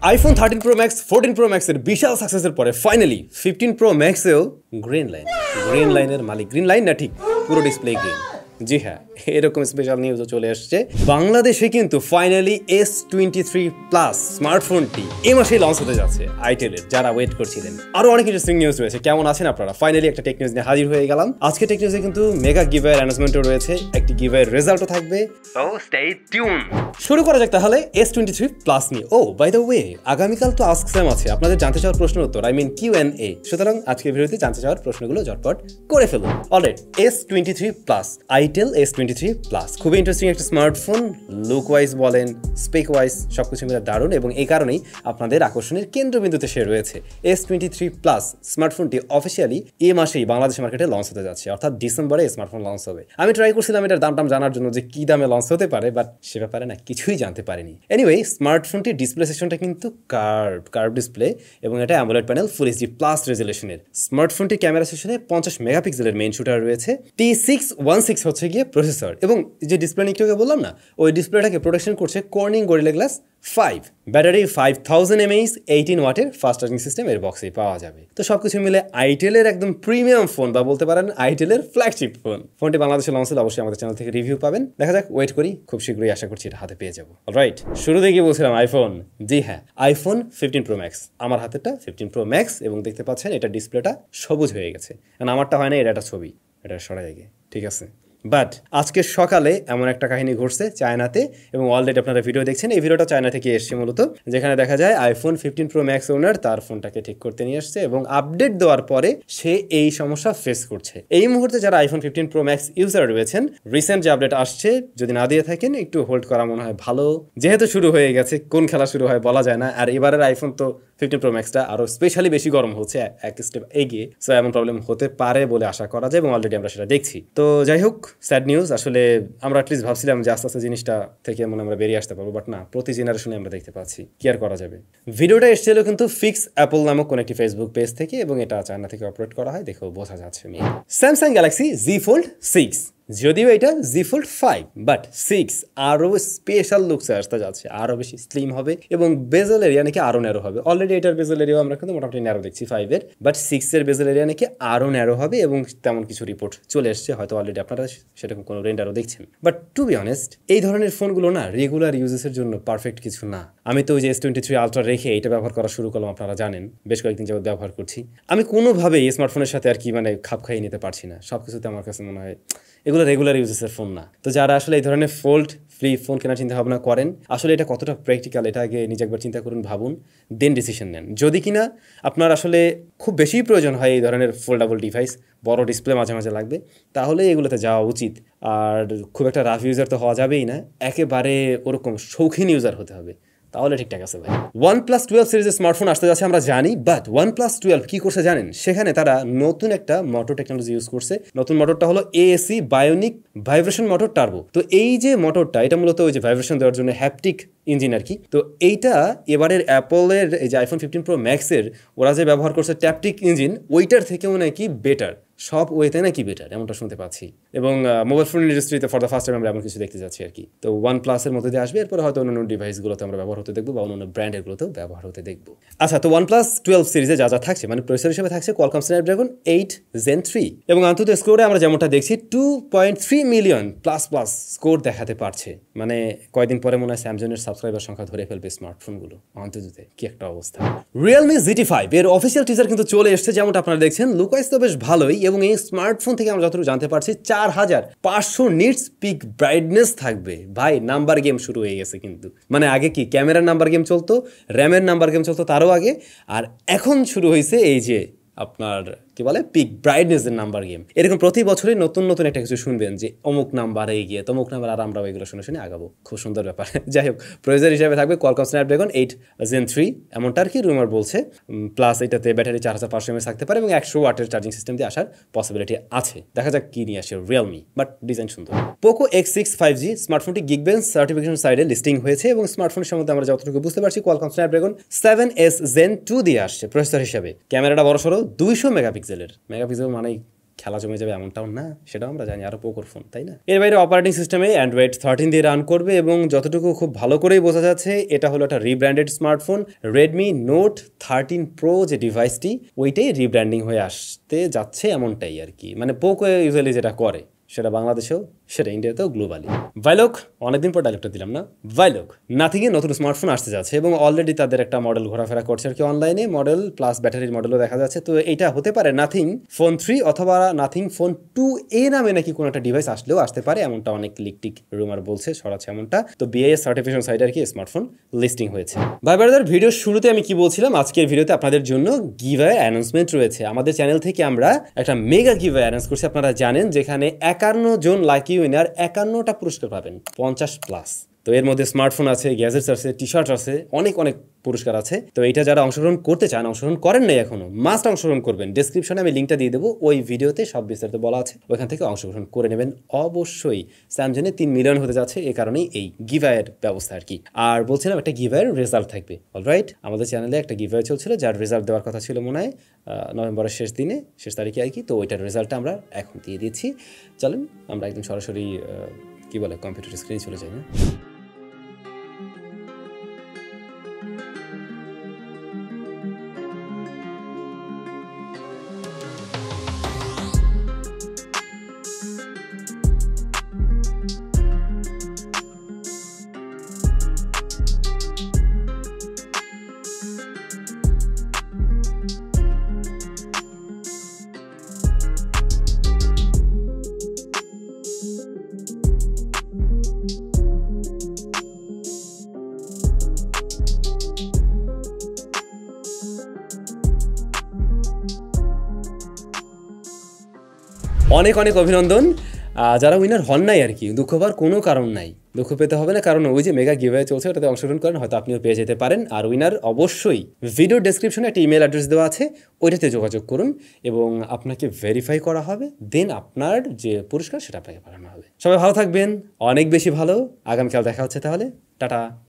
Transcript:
iPhone 13 Pro Max 14 Pro Max এর বিশাল সাকসেসের পরে finally 15 Pro Max এও গ্রিন লাইনের মালিক গ্রিন লাইন না ঠিক পুরো ডিসপ্লে গ্রিন। জি হ্যাঁ, এরকম স্পেশাল নিউজও চলে আসছে। বাংলাদেশে কিন্তু ফাইনালি S23 Plus স্মার্টফোনটি এই মাসেই লঞ্চ হতে যাচ্ছে আইটেলের, যারা ওয়েট করছিলেন। আরো অনেক ইন্টারেস্টিং নিউজ রয়েছে। কেমন আছেন আপনারা? ফাইনালি একটা টেক নিউজ নিয়ে হাজির হয়ে গেলাম। আজকে টেক নিউজে কিন্তু মেগা গিভঅ্যাওয়ে অ্যানাউন্সমেন্টও রয়েছে, একটি গিভঅ্যাওয়ের রেজাল্টও থাকবে। So stay tune. শুরু করা যাক তাহলে S23 Plus নিয়ে। ও বাই দ্য ওয়ে, আগামীকাল তো আস্ক স্যাম আছে, আপনাদের জানতে চাওয়ার প্রশ্নের উত্তর, আই মিন Q&A। সুতরাং আজকের ভিডিওতে জানতে চাওয়ার প্রশ্নগুলো ঝটপট করে ফেলুন। Alright, S23 Plus itel S23 Plus খুবই ইন্টারেস্টিং একটা স্মার্টফোন। লুক ওয়াইজ বলেন, স্পেক ওয়াইজ সবকিছু মিলে দারুণ, এবং এই কারণেই আপনাদের আকর্ষণের কেন্দ্রবিন্দুতে সে রয়েছে। S23 Plus স্মার্টফোনটি অফিসিয়ালি এই মাসেই বাংলাদেশ মার্কেটে লঞ্চ হতে যাচ্ছে, অর্থাৎ ডিসেম্বরে স্মার্টফোন লঞ্চ হবে। আমি ট্রাই করছিলাম এটার দাম জানার জন্য যে কি দামে লঞ্চ হতে পারে, বাট সে ব্যাপারে না কিছুই জানতে পারিনি। এনিওয়ে, স্মার্টফোনটির ডিসপ্লে সেকশনটা কিন্তু কার্ভ ডিসপ্লে, এবং এটা AMOLED panel full HD plus রেজুলেশনের। স্মার্টফোনটির ক্যামেরা সেকশনে 50 মেগাপিক্সেলের মেইন শুটার রয়েছে। T616 হচ্ছে গিয়ে প্রসেসর, এবং যে ডিসপ্লে নিকটাকে বললাম না, ওই ডিসপ্লেটাকে প্রোটেকশন করছে Corning gorilla glass 5। Battery 5000 mAh 18 ওয়াটের ফাস্ট চার্জিং সিস্টেম এর বক্সেই পাওয়া যাবে। তো সবকিছু মিলে আইটেলের একদম প্রিমিয়াম ফোন, বা বলতে পারেন আইটেলের ফ্ল্যাগশিপ ফোন। ফোনটি বাংলাদেশে লঞ্চ হলে অবশ্যই আমাদের চ্যানেল থেকে রিভিউ পাবেন। দেখা যাক, ওয়েট করি, খুব শীঘ্রই আশা করছি এটা হাতে পেয়ে যাবো। অলরাইট, শুরুতে গিয়ে বলছিলাম আইফোন। জি হ্যাঁ, আইফোন 15 Pro Max। আমার হাতেরটা 15 Pro Max, এবং দেখতে পাচ্ছেন এটা ডিসপ্লেটা সবুজ হয়ে গেছে। কারণ আমারটা হয় না, এটা একটা ছবি, এটা সরাই গে, ঠিক আছে। বাট আজকে সকালে এমন একটা কাহিনী ঘটছে চায়নাতে, এবং অলরেডি আপনারা ভিডিও দেখছেন। এই ভিডিওটা চায়না থেকে এসছে মূলত, যেখানে দেখা যায় আইফোন 15 Pro Max ওনার তার ফোনটাকে ঠিক করতে নিয়ে আসছে, এবং আপডেট দেওয়ার পরে সে এই সমস্যা ফেস করছে। এই মুহূর্তে যারা আইফোন 15 Pro Max ইউজার রয়েছেন, রিসেন্ট যে আপডেট আসছে, যদি না দিয়ে থাকেন একটু হোল্ড করা মনে হয় ভালো, যেহেতু শুরু হয়ে গেছে। কোন খেলা শুরু হয় বলা যায় না, আর এবারের আইফোন তো 15 Pro Maxটা আরো স্পেশালি বেশি গরম হচ্ছে এক স্টেপ এগিয়ে। সো এমন প্রবলেম হতে পারে বলে আশা করা যায়, এবং অলরেডি আমরা সেটা দেখছি। তো যাই হোক, স্যাড নিউজ। আসলে আমরা অ্যাটলিস্ট ভাবছিলাম যে আস্তে আস্তে জিনিসটা থেকে মনে আমরা বেরিয়ে আসতে পারবো, বাট না, প্রতি জেনারেশনে আমরা দেখতে পাচ্ছি। কি আর করা যাবে। ভিডিওটা এসেছিল কিন্তু ফিক্স অ্যাপল নামক কোন একটি ফেসবুক পেজ থেকে, এবং এটা চায়না থেকে অপারেট করা হয়, দেখেও বোঝা যাচ্ছে। স্যামসাং গ্যালাক্সি Z Fold 6, যদিও এটা Z Fold 5, বাট 6 আরও স্পেশাল লুকসে আসতে যাচ্ছে, আরও বেশি স্লিম হবে, এবং বেজেল এরিয়া নাকি আরও ন্যারো হবে। অলরেডি এটার বেজেল এরিয়াও আমরা কিন্তু মোটামুটি ন্যারো দেখছি 5-এর, বাট 6-এর বেজেল এরিয়া নাকি আরও ন্যারো হবে, এবং তেমন কিছু রিপোর্ট চলে এসছে। হয়তো অলরেডি আপনারা সেরকম কোনো রেন্ডারও দেখছেন। বাট টু বি অনেস্ট, এই ধরনের ফোনগুলো না রেগুলার ইউজেসের জন্য পারফেক্ট কিছু না। আমি তো ওই যে S23 Ultra রেখে এটা ব্যবহার করা শুরু করলাম, আপনারা জানেন, বেশ কয়েকদিন যাবত ব্যবহার করছি। আমি কোনোভাবেই স্মার্টফোনের সাথে আর কি খাপ খাইয়ে নিতে পারছি না। সব কিছুতে আমার কাছে মনে হয় এগুলো রেগুলার ইউজেসের ফোন না। তো যারা আসলে এই ধরনের ফোল্ড ফ্রি ফোন কেনার চিন্তা ভাবনা করেন, আসলে এটা কতটা প্র্যাকটিক্যাল এটা আগে নিজে একবার চিন্তা করুন, ভাবুন, দেন ডিসিশন নেন। যদি কিনা আপনার আসলে খুব বেশি প্রয়োজন হয় এই ধরনের ফোল্ডাবল ডিভাইস, বড় ডিসপ্লে মাঝে মাঝে লাগবে, তাহলে এগুলোতে যাওয়া উচিত। আর খুব একটা রাফ ইউজার তো হওয়া যাবেই না, একেবারে ওরকম শৌখিন ইউজার হতে হবে, তাহলে ঠিকঠাক আছে ভাই। OnePlus 12 সিরিজের স্মার্টফোন আসতে যাচ্ছে আমরা জানি, বাট OnePlus 12 কি করছে জানেন? সেখানে তারা নতুন একটা মোটর টেকনোলজি ইউজ করছে। নতুন মোটরটা হলো AAC bionic vibration motor turbo. তো এই যে মোটরটা, এটা মূলত ওই যে ভাইব্রেশন দেওয়ার জন্য হ্যাপটিক ইঞ্জিন আর কি। তো এইটা এবারের অ্যাপলের এই যে আইফোন 15 Pro Max-এর ওরা যে ব্যবহার করছে ট্যাপটিক ইঞ্জিন, ওইটার থেকেও নাকি বেটার, সব ওয়েতে নাকি বেটার, এমনটা শুনতে পাচ্ছি। এবং মোবাইল ফোন ইন্ডাস্ট্রিতে ফর দ্য ফার্স্ট টাইম আমরা এমন কিছু দেখতে যাচ্ছি আর কি। তো OnePlus-এর মধ্যে দিয়ে আসবে, এরপরে হয়তো অন্যান্য ডিভাইসগুলোতে আমরা ব্যবহার হতে দেখবো, বা অন্যান্য ব্র্যান্ডেরগুলোতেও ব্যবহার হতে দেখবো। আচ্ছা, তো OnePlus 12 সিরিজে যা যা থাকছে, মানে প্রসেসর হিসেবে থাকছে Qualcomm Snapdragon 8 Gen 3, এবং অন্তত স্কোরে আমরা যেমনটা দেখছি 2.3 মিলিয়ন প্লাস স্কোর দেখাতে পারছে। মানে কয়েকদিন পরে মনে হয় স্যামজনের সাবস্ক্রাইবার সংখ্যা ধরে ফেলবে স্মার্টফোনগুলো। অন্তত কি একটা অবস্থা। Realme GT5 এর অফিসিয়াল টিজার কিন্তু চলে এসেছে, যেমনটা আপনারা দেখছেন। লুক ওয়াইজ তো বেশ ভালোই, এবং এই স্মার্টফোন থেকে আমরা যতটুকু জানতে পারছি 4500 নিটস পিক ব্রাইটনেস থাকবে। ভাই, নাম্বার গেম শুরু হয়ে গেছে কিন্তু। মানে আগে কি ক্যামেরার নাম্বার গেম চলতো, র্যামের নাম্বার গেম চলতো তারও আগে, আর এখন শুরু হয়েছে এই যে আপনার কি বলে পিক ব্রাইটনেসের নাম্বার গেম। এরকম প্রতি বছরই নতুন নতুন একটা কিছু শুনবেন যে অমুক নাম্বারে গিয়ে তমুক নাম্বার, আর আমরা এগুলো শুনে আগাবো। খুব সুন্দর ব্যাপার। যাই হোক, প্রসেসর হিসেবে থাকবে Qualcomm Snapdragon 8 Gen 3, এমনটা আর কি রুমার বলছে। প্লাস এটাতে ব্যাটারি 4500 mAh থাকতে পারে, এবং 100 ওয়াটের চার্জিং সিস্টেম দিয়ে আসার পসিবিলিটি আছে। দেখা যাক কি নিয়ে আসে Realme, বাট ডিজাইন সুন্দর। Poco X6 5G স্মার্টফোনটি Geekbench certification সাইডে লিস্টিং হয়েছে, এবং স্মার্টফোনের সম্বন্ধে আমরা যতটুকু বুঝতে পারছি Qualcomm Snapdragon 7S Gen 2 দিয়ে আসছে প্রসেসর হিসেবে। ক্যামেরাটা বড়সড় 200 মেগাপিক্সেলের, মেগাপিক্সেল মানেই খেলা জমে যাবে এমনটাও না, সেটাও আমরা জানি, আরও পোকোর ফোন, তাই না? এর বাইরে অপারেটিং সিস্টেমে অ্যান্ড্রয়েড 13 দিয়ে রান করবে এবং যতটুকু খুব ভালো করেই বোঝা যাচ্ছে এটা হলো একটা rebranded smartphone. Redmi note 13 pro যে ডিভাইসটি ওইটাই রিব্র্যান্ডিং হয়ে আসতে যাচ্ছে এমনটাই আর কি, মানে পোকো ইউজুয়ালি যেটা করে সেটা বাংলাদেশেও, সেটা ইন্ডিয়াতেও, গ্লোবালি। ভাইলোক, অনেকদিন পর ডায়লগটা দিলাম না, ভাইলোক নাথিংয়ে নতুন স্মার্টফোন আসতে যাচ্ছে এবং অলরেডি তাদের একটা মডেল ঘোরাফেরা করছে আর কি অনলাইনে, মডেল প্লাস ব্যাটারির মডেলও দেখা যাচ্ছে। তো এইটা হতে পারে নাথিং ফোন 3 অথবা নাথিং ফোন 2A নামে নাকি কোনো একটা ডিভাইস আসলেও আসতে পারে, এমনটা অনেক লিকটিক রুমার বলছে, ছড়াচ্ছে এমনটা। তো বিআইএস সার্টিফিকেশন সাইট আর কি স্মার্টফোন লিস্টিং হয়েছে। ভাই ব্রাদার, ভিডিওর শুরুতে আমি কি বলছিলাম, আজকের ভিডিওতে আপনাদের জন্য গিভঅ্যাওয়ে অ্যানাউন্সমেন্ট রয়েছে। আমাদের চ্যানেল থেকে আমরা একটা মেগা গিভঅ্যাওয়ে অ্যানাউন্স করছি, আপনারা জানেন, যেখানে 51 জন লাকি উইনার 51টা পুরস্কার পাবেন, 50+। তো এর মধ্যে স্মার্টফোন আছে, গ্যাজেটস আছে, টি শার্ট আছে, অনেক অনেক পুরস্কার আছে। তো এইটা যারা অংশগ্রহণ করতে চান, অংশগ্রহণ করেন নাই এখনো, মাস্ট অংশগ্রহণ করবেন। ডেসক্রিপশনে আমি লিঙ্কটা দিয়ে দেবো, ওই ভিডিওতে সব বিস্তারিত বলা আছে, ওইখান থেকে অংশগ্রহণ করে নেবেন অবশ্যই। স্যামজনে 3 মিলিয়ন হতে যাচ্ছে, এই কারণেই এই গিভঅ্যাওয়ের ব্যবস্থা আর কি। আর বলছিলাম একটা গিভঅ্যাওয়ের রেজাল্ট থাকবে, অলরাইট। আমাদের চ্যানেলে একটা গিভঅ্যাওয়ে চলছিল যার রেজাল্ট দেওয়ার কথা ছিল মনে হয় নভেম্বরের শেষ তারিখে আর কি। তো ওইটার রেজাল্টটা আমরা এখন দিয়ে দিচ্ছি। চলেন আমরা একদম সরাসরি কি বলে কম্পিউটার স্ক্রিনে চলে যাই না। অনেক অনেক অভিনন্দন যারা উইনার হন নাই আর কি। দুঃখ পাওয়ার কোনো কারণ নাই, দুঃখ পেতে হবে না, কারণ ওই যে মেগা গিভঅ্যাওয়ে চলছে ওটাতে অংশগ্রহণ করেন, হয়তো আপনিও পেয়ে যেতে পারেন। আর উইনার অবশ্যই ভিডিও ডেসক্রিপশনে একটা ইমেল অ্যাড্রেস দেওয়া আছে, ওইটাতে যোগাযোগ করুন এবং আপনাকে ভেরিফাই করা হবে, দেন আপনার যে পুরস্কার সেটা আপনাকে পাঠানো হবে। সবাই ভালো থাকবেন, অনেক বেশি ভালো। আগামীকাল দেখা হচ্ছে তাহলে, টাটা।